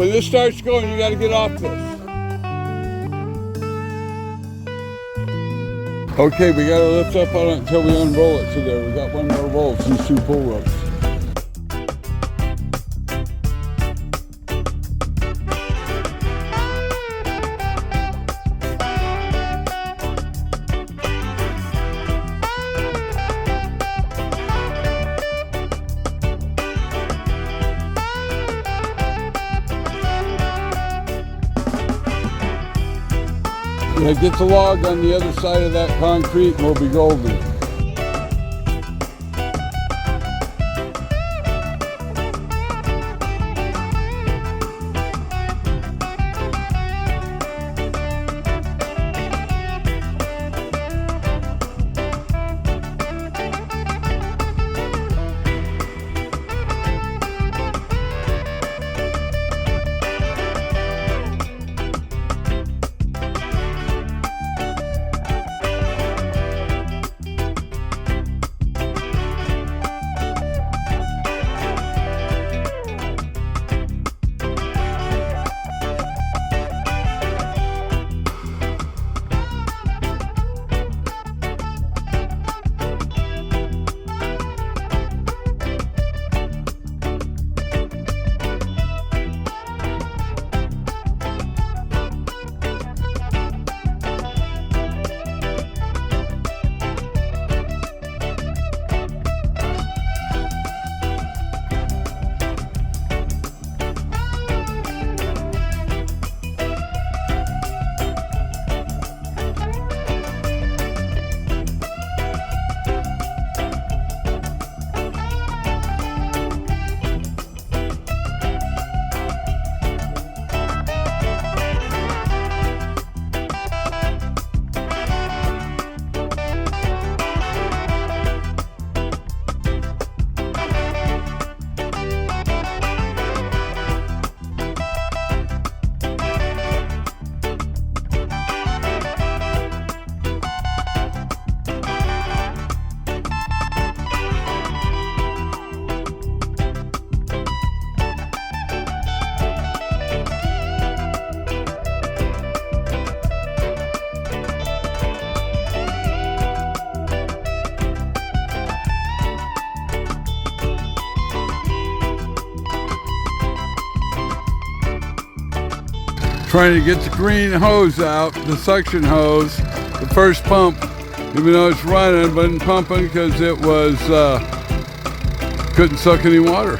When this starts going, you got to get off this. Okay, we got to lift up on it until we unroll it. So there, we got one more roll. It's these 2 pull ropes. Yeah, get the log on the other side of that concrete and we'll be golden. Trying to get the green hose out, the suction hose, the first pump, even though it's running, but it's pumping because it was, couldn't suck any water.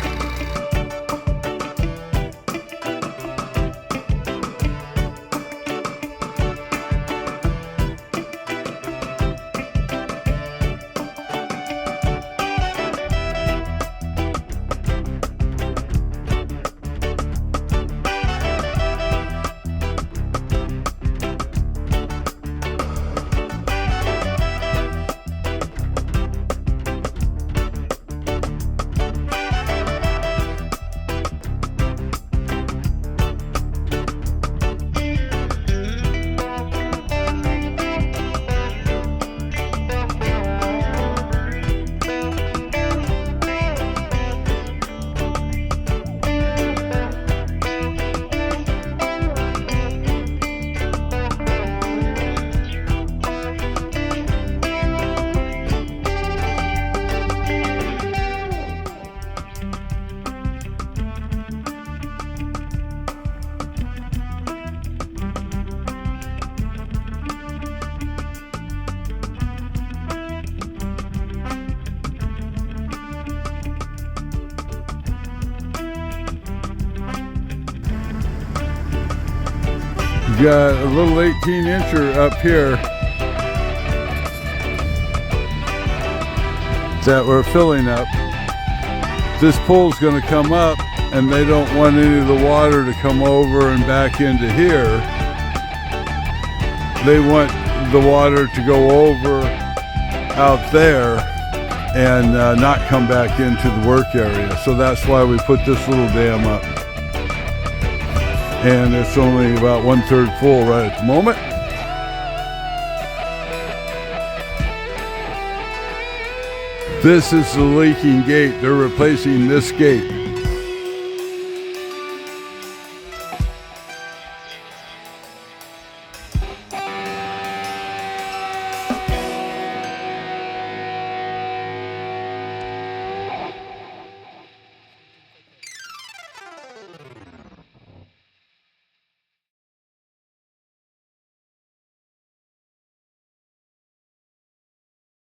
Got a little 18-incher up here that we're filling up. This pool's going to come up and they don't want any of the water to come over and back into here. They want the water to go over out there and not come back into the work area. So that's why we put this little dam up. And it's only about 1/3 full right at the moment. This is the leaking gate. They're replacing this gate.